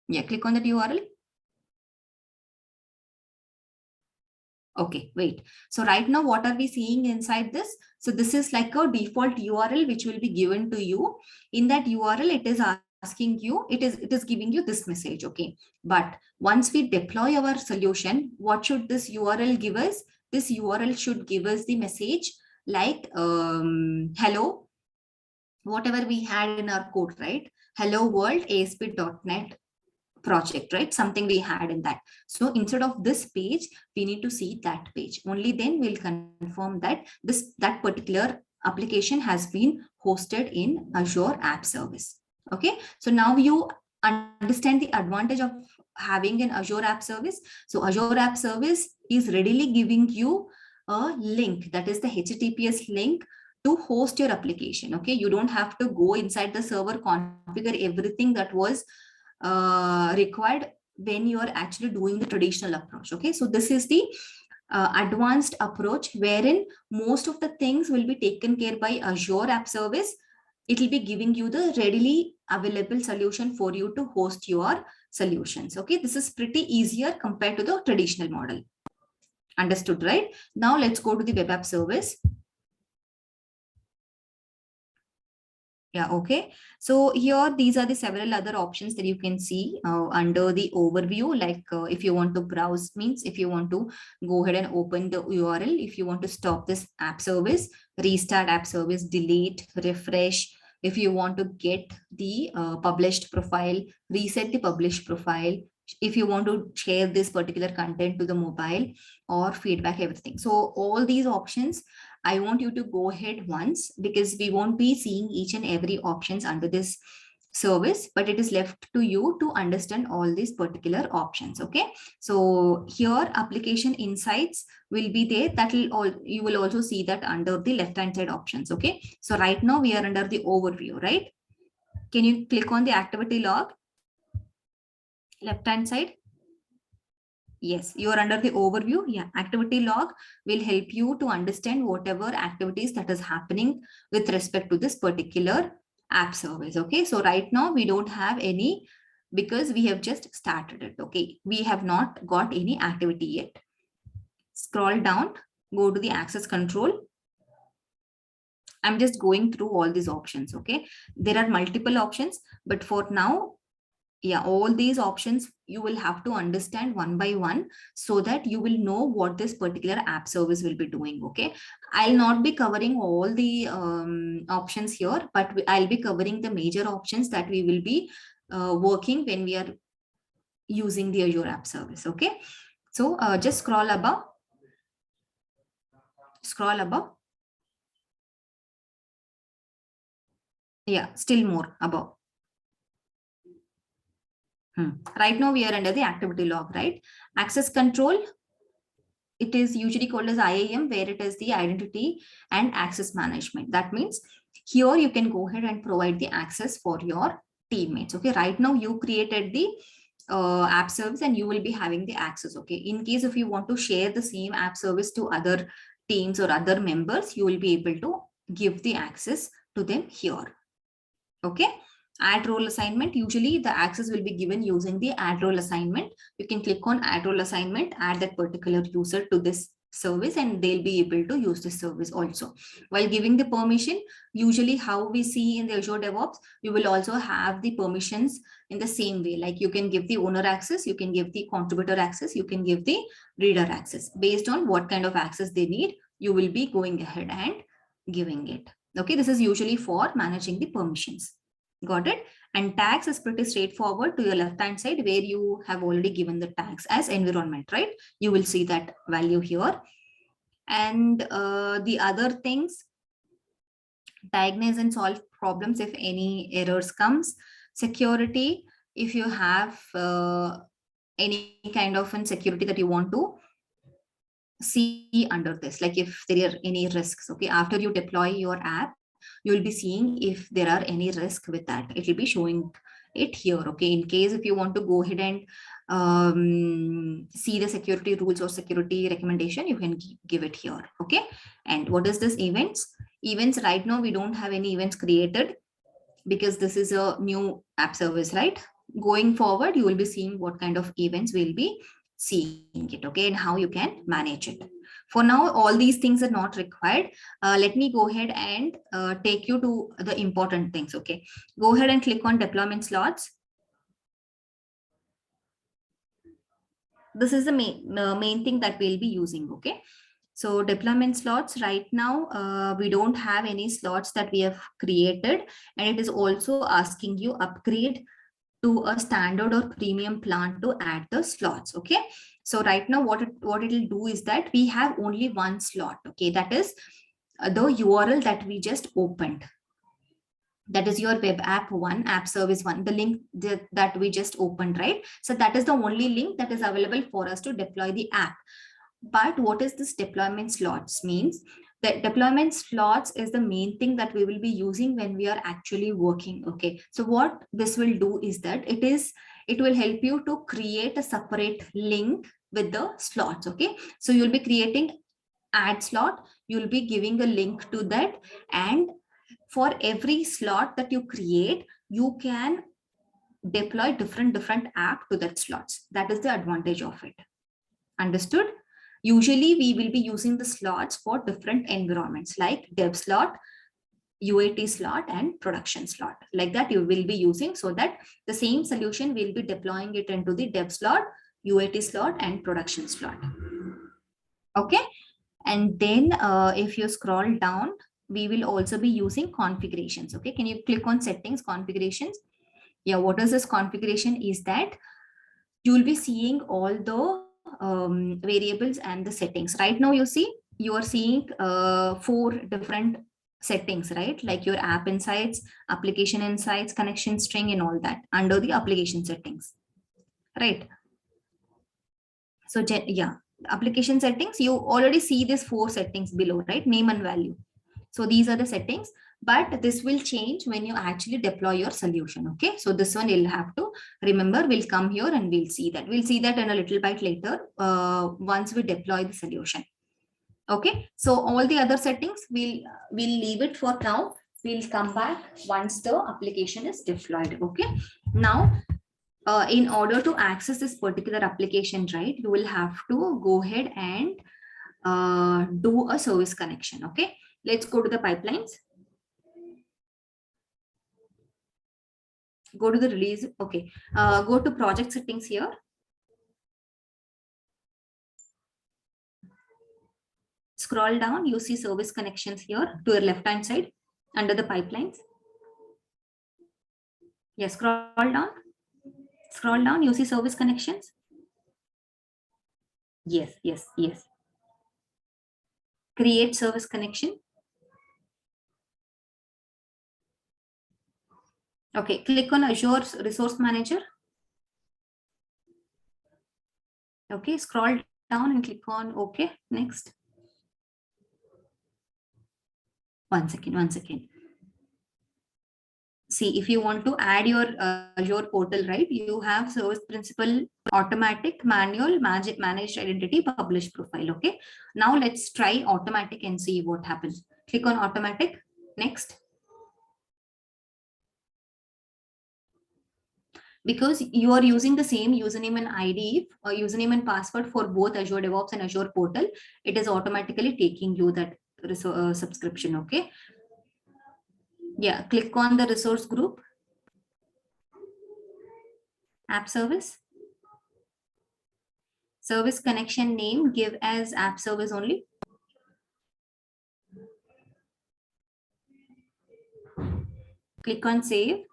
Yeah, click on that URL. Okay, wait. So right now, what are we seeing inside this? So this is like a default URL which will be given to you. In that URL, it is asking you, it is giving you this message. Okay, but once we deploy our solution, what should this URL give us? This URL should give us the message like hello, whatever we had in our code, right? Hello world ASP.NET project, right? Something we had in that. So instead of this page, we need to see that page. Only then we'll confirm that that particular application has been hosted in Azure App Service. Okay, so now you understand the advantage of having an Azure App Service. So Azure App Service is readily giving you a link, that is the HTTPS link to host your application. Okay, you don't have to go inside the server, configure everything that was required when you are actually doing the traditional approach. Okay, so this is the advanced approach wherein most of the things will be taken care by Azure App Service. It will be giving you the readily available solution for you to host your solutions. Okay, this is pretty easier compared to the traditional model. Understood, right? Now let's go to the web app service. Yeah, okay. So here, these are the several other options that you can see under the overview. Like if you want to browse, means if you want to go ahead and open the URL, if you want to stop this app service, restart app service, delete, refresh. If you want to get the published profile, reset the published profile. If you want to share this particular content to the mobile or feedback, everything. So all these options I want you to go ahead once, because we won't be seeing each and every options under this service, but it is left to you to understand all these particular options. Okay, so here application insights will be there. That will all, you will also see that under the left hand side options. Okay, so right now we are under the overview, right? Can you click on the activity log, left hand side? Yes, you are under the overview. Yeah, activity log will help you to understand whatever activities that is happening with respect to this particular app service. Okay, so right now we don't have any, because we have just started it. Okay, we have not got any activity yet. Scroll down, go to the access control. I'm just going through all these options. Okay, there are multiple options, but for now, yeah, all these options you will have to understand one by one, so that you will know what this particular app service will be doing. Okay, I'll not be covering all the options here, but I'll be covering the major options that we will be working when we are using the Azure app service. Okay, so just scroll above, scroll above. Yeah, still more above. Right now we are under the activity log, right? Access control, it is usually called as IAM, where it is the identity and access management. That means here you can go ahead and provide the access for your teammates. Okay, right now you created the app service and you will be having the access. Okay, in case if you want to share the same app service to other teams or other members, you will be able to give the access to them here. Okay, add role assignment, usually the access will be given using the add role assignment. You can click on add role assignment, add that particular user to this service, and they'll be able to use this service also. While giving the permission, usually how we see in the Azure DevOps, you will also have the permissions in the same way. Like you can give the owner access, you can give the contributor access, you can give the reader access. Based on what kind of access they need, you will be going ahead and giving it. Okay, this is usually for managing the permissions. Got it? And tags is pretty straightforward to your left hand side, where you have already given the tags as environment, right? You will see that value here. And the other things, diagnose and solve problems if any errors comes. Security, if you have any kind of insecurity that you want to see under this, like if there are any risks. Okay, after you deploy your app, you will be seeing if there are any risk with that. It will be showing it here. Okay, in case if you want to go ahead and see the security rules or security recommendation, you can give it here. Okay, and what is this events? Events, right now we don't have any events created because this is a new app service, right? Going forward, you will be seeing what kind of events will be seeing it. Okay, and how you can manage it. For now, all these things are not required. Let me go ahead and take you to the important things. Okay, go ahead and click on deployment slots. This is the main thing that we'll be using. Okay, so deployment slots, right now we don't have any slots that we have created, and it is also asking you upgrade to a standard or premium plan to add the slots. Okay, so right now what it will do is that we have only one slot. Okay, that is the URL that we just opened. That is your web app one, app service one, the link that we just opened, right? So that is the only link that is available for us to deploy the app. But what is this deployment slots means? The deployment slots is the main thing that we will be using when we are actually working. Okay, so what this will do is that it will help you to create a separate link with the slots. Okay, so you'll be creating add slot, you'll be giving a link to that, and for every slot that you create, you can deploy different app to that slots. That is the advantage of it. Understood? Usually we will be using the slots for different environments like dev slot, UAT slot, and production slot. Like that you will be using, so that the same solution will be deploying it into the dev slot, UAT slot, and production slot. Okay, and then if you scroll down, we will also be using configurations. Okay, can you click on settings, configurations? Yeah, what is this configuration is that you will be seeing all the variables and the settings. Right now you see you are seeing 4 different settings, right? Like your app insights, application insights, connection string, and all that under the application settings, right? So yeah, application settings, you already see these 4 settings below, right? Name and value. So these are the settings, but this will change when you actually deploy your solution. Okay, so this one you'll have to remember. We'll come here and we'll see that. We'll see that in a little bit later once we deploy the solution. Okay, so all the other settings we'll leave it for now. We'll come back once the application is deployed. Okay, now in order to access this particular application, right, you will have to go ahead and do a service connection. Okay, let's go to the pipelines. Go to the release. Okay, go to project settings here. Scroll down, you see service connections here to your left hand side under the pipelines. Yes, scroll down. Scroll down, you see service connections. Yes, yes, yes. Create service connection. Okay, click on Azure Resource Manager. Okay, scroll down and click on OK. Next. One second. See, if you want to add your Azure portal, right, you have service principal, automatic, manual, managed identity, publish profile. Okay, now let's try automatic and see what happens. Click on automatic. Next. Because you are using the same username and ID or username and password for both Azure DevOps and Azure portal, it is automatically taking you that subscription. Okay. Yeah, click on the resource group, app service connection name, give as app service only. Click on save.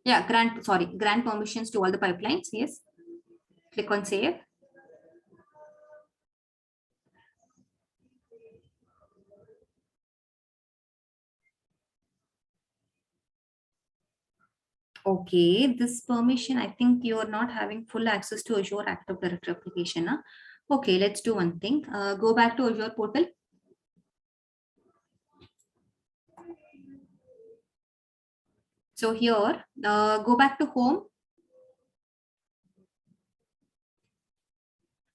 Yeah, grant permissions to all the pipelines. Yes. Click on save. Okay, this permission, I think you are not having full access to Azure Active Directory application. Huh? Okay, let's do one thing. Go back to Azure portal. So here, go back to home.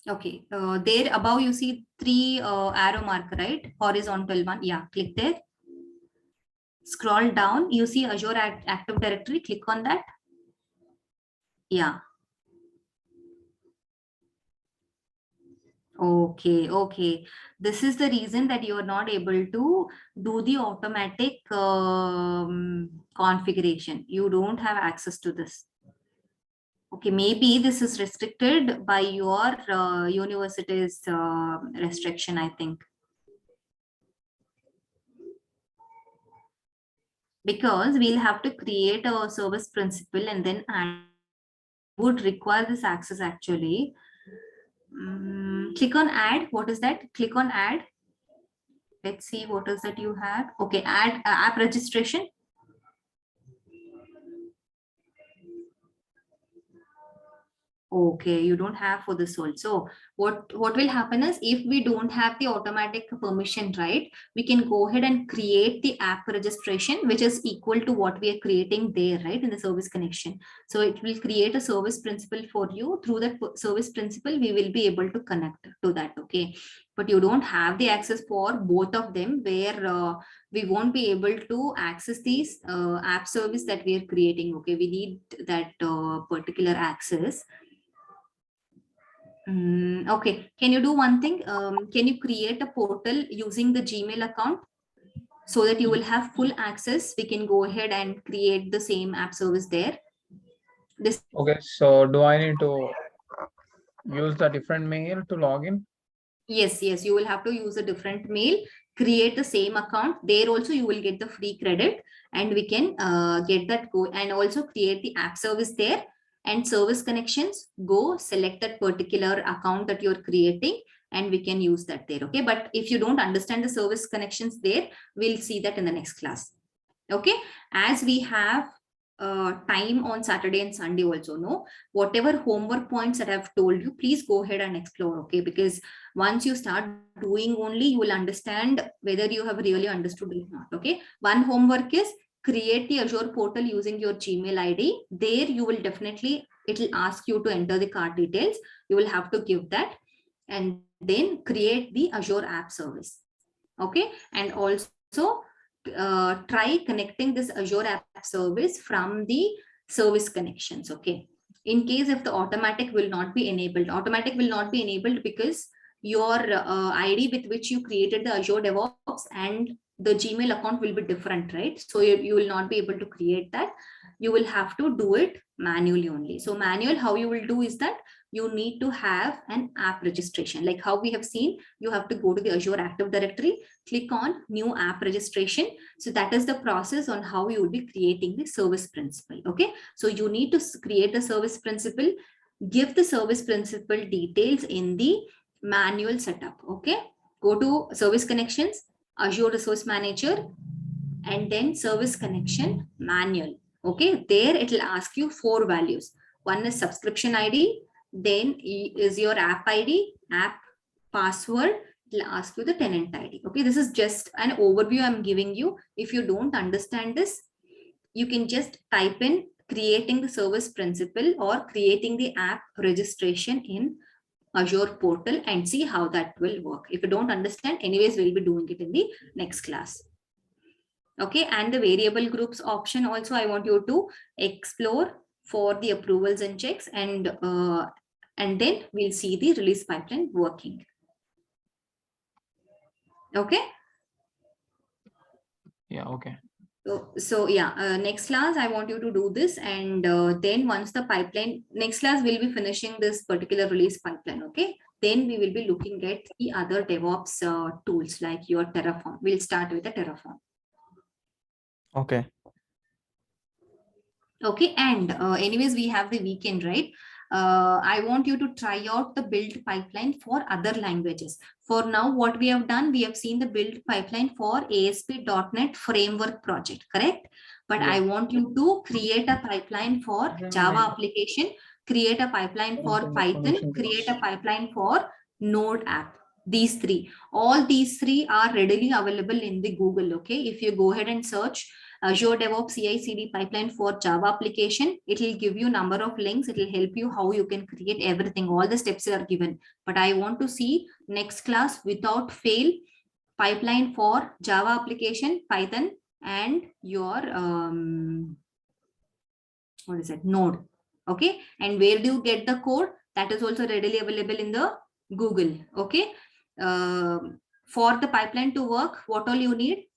Okay, there above you see 3 arrow mark, right? Horizontal one. Yeah, click there. Scroll down, you see Azure Active Directory. Click on that. Yeah. Okay. This is the reason that you are not able to do the automatic configuration. You don't have access to this. Okay, maybe this is restricted by your university's restriction, I think. Because we'll have to create a service principal and then I would require this access actually. Click on add. What is that? Click on add. Let's see what is that you have. Okay, add app registration. Okay, you don't have for this also. What will happen is if we don't have the automatic permission, right, we can go ahead and create the app registration, which is equal to what we are creating there, right, in the service connection. So it will create a service principal for you. Through that service principal, we will be able to connect to that. Okay, but you don't have the access for both of them, where we won't be able to access these app service that we are creating. Okay, we need that particular access. Okay, can you do one thing? Can you create a portal using the Gmail account so that you will have full access? We can go ahead and create the same app service there. This. Okay, so do I need to use the different mail to log in? Yes, you will have to use a different mail, create the same account. There also you will get the free credit and we can get that go and also create the app service there. And service connections, go select that particular account that you're creating and we can use that there. Okay, but if you don't understand the service connections there, we'll see that in the next class. Okay, as we have time on Saturday and Sunday also, no, whatever homework points that I've told you, please go ahead and explore. Okay, because once you start doing only, you will understand whether you have really understood it or not. Okay, one homework is create the Azure portal using your Gmail ID. There you will definitely, it will ask you to enter the card details. You will have to give that, and then create the Azure app service. Okay, and also try connecting this Azure app service from the service connections. Okay, in case if the automatic will not be enabled, because your ID with which you created the Azure DevOps and the Gmail account will be different, right? So you will not be able to create that. You will have to do it manually only. So manual, how you will do is that you need to have an app registration, like how we have seen. You have to go to the Azure Active Directory, click on new app registration. So that is the process on how you will be creating the service principal. Okay, so you need to create a service principal, give the service principal details in the manual setup. Okay, go to service connections, Azure Resource Manager, and then service connection manual. Okay, there it will ask you 4 values. One is subscription ID, then is your app ID, app password. It will ask you the tenant ID. Okay, this is just an overview I'm giving you. If you don't understand this, you can just type in creating the service principal or creating the app registration in Azure portal and see how that will work. If you don't understand, anyways, we'll be doing it in the next class. Okay, and the variable groups option also I want you to explore for the approvals and checks, and then we'll see the release pipeline working. Okay. Yeah, okay. So yeah, next class I want you to do this, and then once the pipeline, next class we'll be finishing this particular release pipeline. Okay, then we will be looking at the other DevOps tools like your Terraform. We'll start with the Terraform. Okay. Okay, and anyways, we have the weekend, right? I want you to try out the build pipeline for other languages. For now, what we have done, we have seen the build pipeline for ASP.NET Framework project, correct? But Yeah. I want you to create a pipeline for Java application, create a pipeline for Python, create a pipeline for Node app. These 3, all these 3 are readily available in the Google. Okay, if you go ahead and search Azure DevOps CI/CD pipeline for Java application, it will give you number of links. It will help you how you can create everything. All the steps are given. But I want to see next class without fail pipeline for Java application, Python, and your what is it, Node. Okay, and where do you get the code? That is also readily available in the Google. Okay. For the pipeline to work, what all you need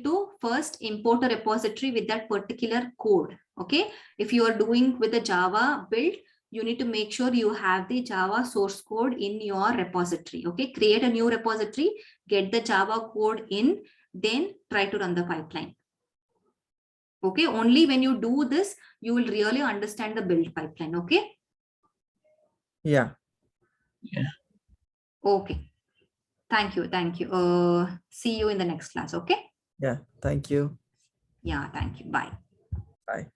to first import a repository with that particular code. Okay, if you are doing with the Java build, you need to make sure you have the Java source code in your repository. Okay, create a new repository, get the Java code in, then try to run the pipeline. Okay, only when you do this, you will really understand the build pipeline. Okay. Yeah. Yeah. Okay. Thank you. Thank you. See you in the next class. Okay. Yeah. Thank you. Yeah. Thank you. Bye. Bye.